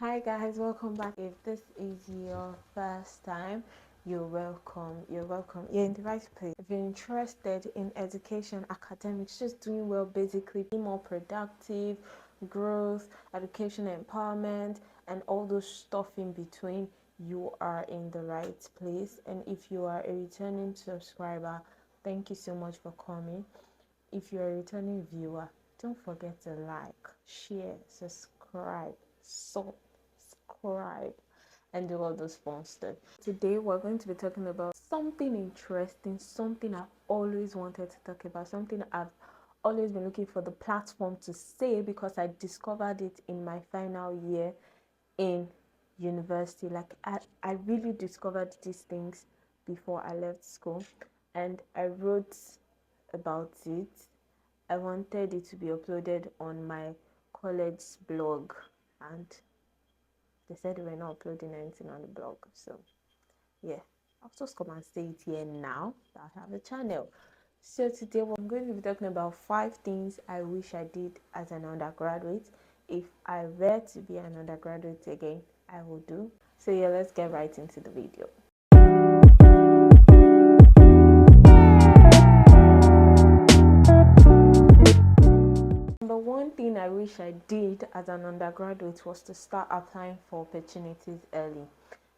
Hi guys, welcome back. If this is your first time, you're welcome. You're in the right place. If you're interested in education, academics, just doing well, basically be more productive, growth, education empowerment, and all those stuff in between, you are in the right place. And if you are a returning subscriber, thank you so much for coming. If you're a returning viewer, don't forget to like, share, subscribe, and do all those fun stuff. Today we're going to be talking about something interesting, something I've always wanted to talk about, something I've always been looking for the platform to say because I discovered it in my final year in university. Like I really discovered these things before I left school, and I wrote about it. I wanted it to be uploaded on my college blog, and they said they were not uploading anything on the blog. So yeah, I'll just come and say it here now that I have a channel. So today I'm going to be talking about 5 things I wish I did as an undergraduate. If I were to be an undergraduate again, I will do. So yeah, let's get right into the video. Number one thing I wish I did as an undergraduate was to start applying for opportunities early.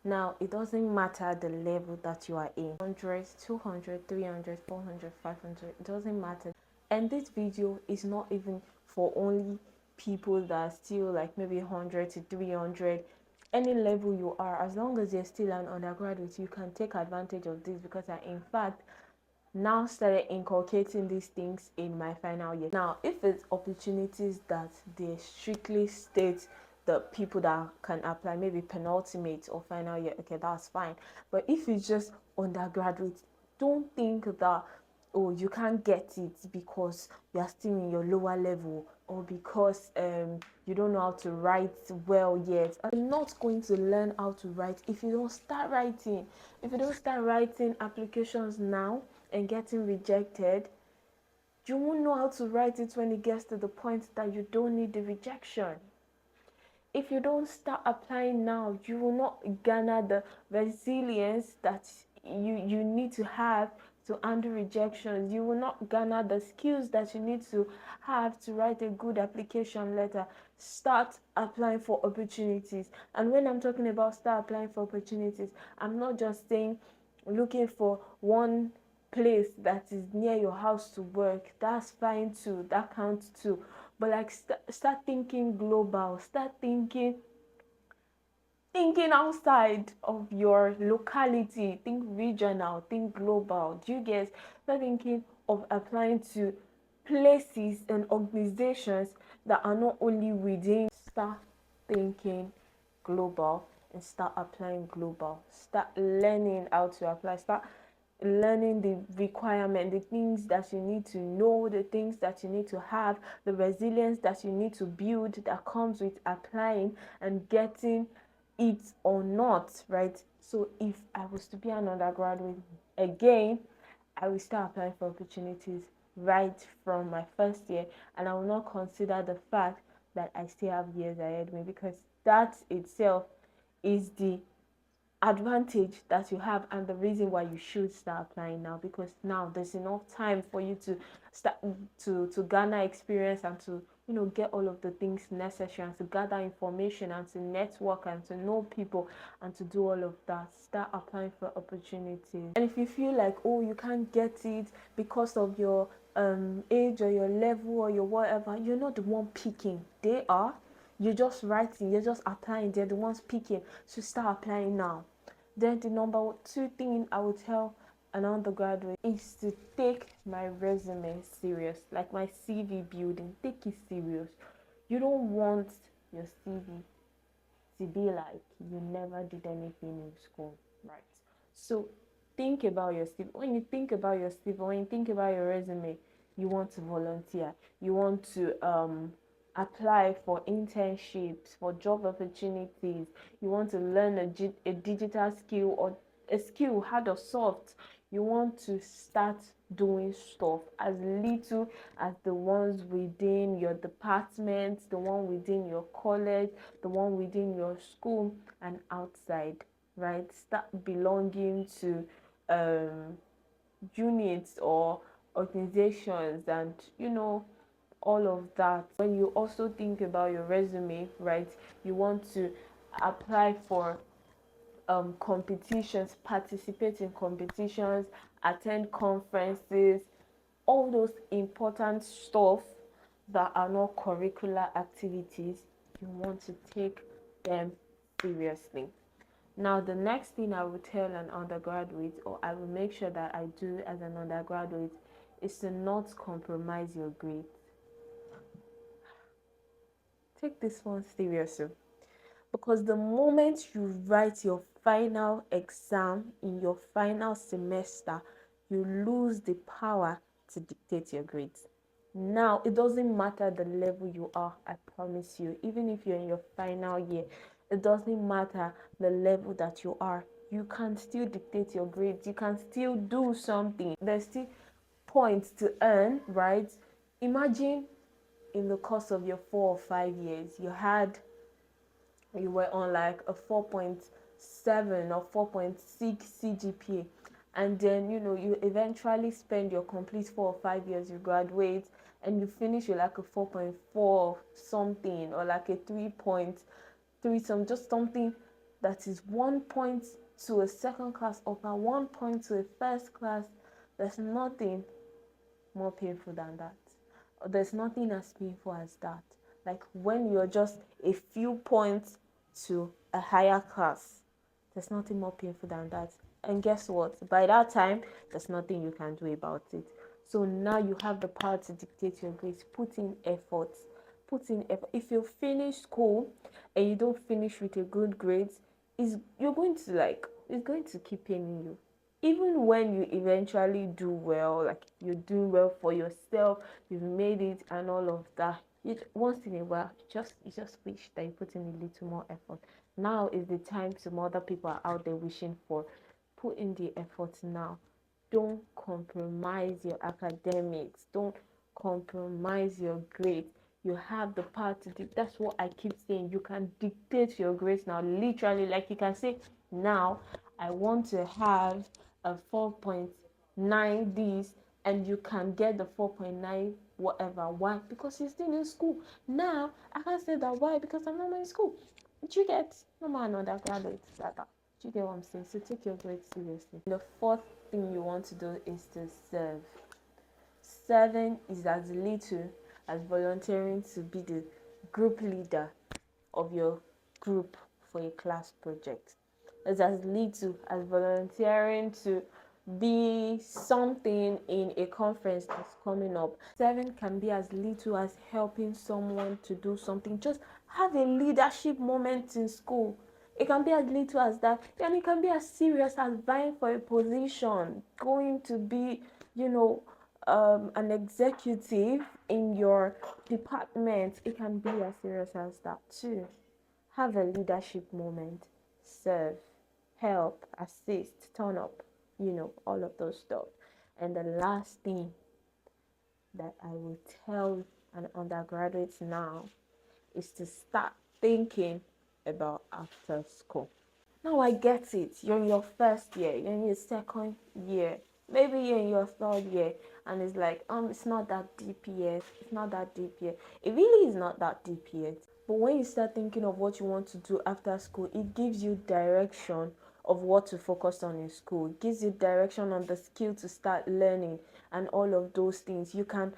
Now, it doesn't matter the level that you are in, 100, 200, 300, 400, 500, it doesn't matter. And this video is not even for only people that are still like maybe 100 to 300. Any level you are, as long as you're still an undergraduate, you can take advantage of this, because I, in fact, now started inculcating these things in my final year. Now, if it's opportunities that they strictly state the people that can apply, maybe penultimate or final year, okay, that's fine. But if it's just undergraduate, don't think that, oh, you can't get it because you are still in your lower level, or because you don't know how to write well yet. I'm not going to learn how to write if you don't start writing. If you don't start writing applications now and getting rejected, you won't know how to write it when it gets to the point that you don't need the rejection. If you don't start applying now, you will not garner the resilience that you need to have to handle rejections. You will not garner the skills that you need to have to write a good application letter. Start applying for opportunities. And when I'm talking about start applying for opportunities, I'm not just saying looking for one place that is near your house to work. That's fine too, that counts too. But like start thinking global, start thinking outside of your locality. Think regional, think global. Do you get? Start thinking of applying to places and organizations that are not only within. Start thinking global and start applying global. Start learning how to apply. Start learning the requirement, the things that you need to know, the things that you need to have, the resilience that you need to build that comes with applying and getting it or not, right? So if I was to be an undergraduate again, I will start applying for opportunities right from my first year, and I will not consider the fact that I still have years ahead of me, because that itself is the advantage that you have and the reason why you should start applying now, because now there's enough time for you to start to garner experience and to get all of the things necessary, and to gather information and to network and to know people and to do all of that. Start applying for opportunities. And if you feel like, oh, you can't get it because of your age or your level or your whatever, you're not the one picking, they are. You're just writing, you're just applying, they're the ones picking. So start applying now. Then the number 2 thing I would tell an undergraduate is to take my resume serious, like my CV building. Take it serious. You don't want your CV to be like you never did anything in school, right? So think about your CV. When you think about your CV, when you think about your resume, you want to volunteer, you want to apply for internships, for job opportunities, you want to learn a digital skill or a skill, hard or soft, You want to start doing stuff as little as the ones within your department, the one within your college, the one within your school, and outside, right? Start belonging to units or organizations, and all of that. When you also think about your resume, right, you want to apply for competitions, participate in competitions, attend conferences, all those important stuff that are not curricular activities. You want to take them seriously. Now, the next thing I would tell an undergraduate, or I will make sure that I do as an undergraduate, is to not compromise your grades. Take this one seriously, because the moment you write your final exam in your final semester, you lose the power to dictate your grades. Now, it doesn't matter the level you are, I promise you. Even if you're in your final year, it doesn't matter the level that you are. You can still dictate your grades. You can still do something. There's still points to earn, right? Imagine in the course of your 4 or 5 years, you were on like a 4.7 or 4.6 CGPA, and then you eventually spend your complete 4 or 5 years, you graduate, and you finish with like a 4.4 something, or like a 3.3 some, just something that is 1 point to a second class or 1 point to a first class. There's nothing more painful than that. There's nothing as painful as that. Like when you're just a few points to a higher class, there's nothing more painful than that. And guess what? By that time, there's nothing you can do about it. So now you have the power to dictate your grades. Put in effort. Put in effort. If you finish school and you don't finish with a good grade, it's going to keep paining you. Even when you eventually do well, like you're doing well for yourself, you've made it and all of that, once in a while you just wish that you put in a little more effort. Now is the time some other people are out there wishing for. Put in the effort now. Don't compromise your academics. Don't compromise your grades. You have the power to do. That's what I keep saying. You can dictate your grades now. Literally, like you can say, now I want to have a 4.9 this, and you can get the 4.9 whatever. Why? Because you're still in school. Now I can't say that. Why? Because I'm not in school. Do you get? No man undergraduate data. Do you get what I'm saying? So take your grades seriously. The fourth thing you want to do is to serve. Serving is as little as volunteering to be the group leader of your group for a class project. It's as little as volunteering to be something in a conference that's coming up. Serving can be as little as helping someone to do something. Just have a leadership moment in school. It can be as little as that, and it can be as serious as vying for a position, going to be, an executive in your department. It can be as serious as that too. Have a leadership moment, serve, help, assist, turn up, all of those stuff. And the last thing that I will tell an undergraduate now is to start thinking about after school. Now I get it. You're in your first year, you're in your second year, maybe you're in your third year, and it's like, it's not that deep yet. It's not that deep yet. It really is not that deep yet. But when you start thinking of what you want to do after school, it gives you direction of what to focus on in school. It gives you direction on the skill to start learning and all of those things. You can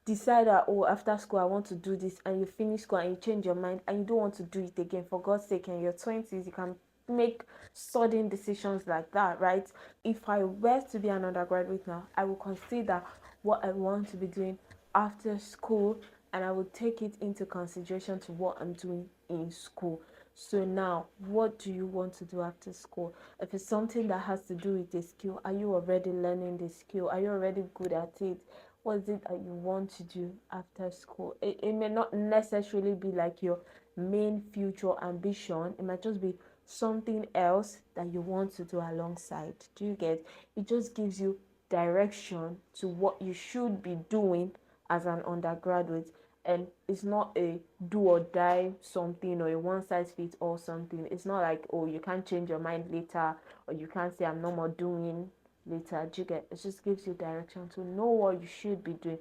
decide that, oh, after school I want to do this, and you finish school and you change your mind and you don't want to do it again. For God's sake, in your 20s you can make sudden decisions like that, right? If I were to be an undergraduate now, I would consider what I want to be doing after school, and I would take it into consideration to what I'm doing in school. So now, what do you want to do after school? If it's something that has to do with a skill, are you already learning the skill? Are you already good at it? What is it that you want to do after school? It may not necessarily be like your main future ambition. It might just be something else that you want to do alongside. Do you get? It just gives you direction to what you should be doing as an undergraduate, and it's not a do or die something or a one size fits all something. It's not like, oh, you can't change your mind later, or you can't say I'm no more doing later. Do you get? It just gives you direction to know what you should be doing.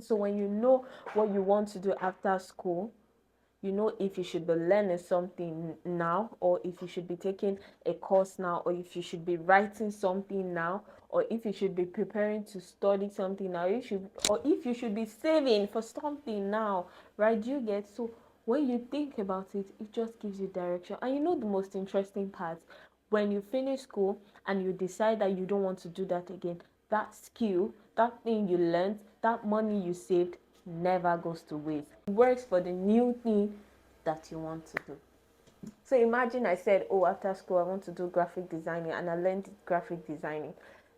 So when you know what you want to do after school, you know if you should be learning something now, or if you should be taking a course now, or if you should be writing something now, or if you should be preparing to study something now, or if you should be saving for something now, right? Do you get? So when you think about it, it just gives you direction. And you know the most interesting part, when you finish school and you decide that you don't want to do that again, that skill, that thing you learned, that money you saved never goes to waste. It works for the new thing that you want to do. So imagine I said, oh, after school I want to do graphic designing, and I learned graphic designing.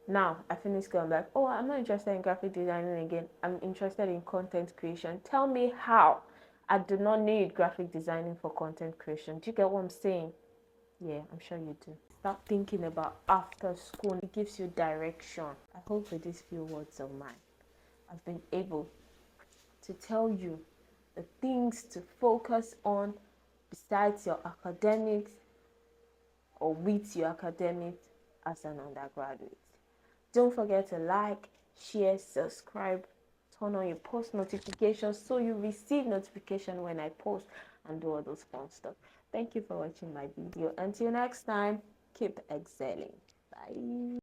Now I finished school, I'm like, oh, I'm not interested in graphic designing again. I'm interested in content creation. Tell me how. I do not need graphic designing for content creation. Do you get what I'm saying? Yeah, I'm sure you do. Start thinking about after school. It gives you direction. I hope with these few words of mine, I've been able to tell you the things to focus on besides your academics or with your academics as an undergraduate. Don't forget to like, share, subscribe, turn on your post notifications so you receive notification when I post, and do all those fun stuff. Thank you for watching my video. Until next time, keep excelling. Bye.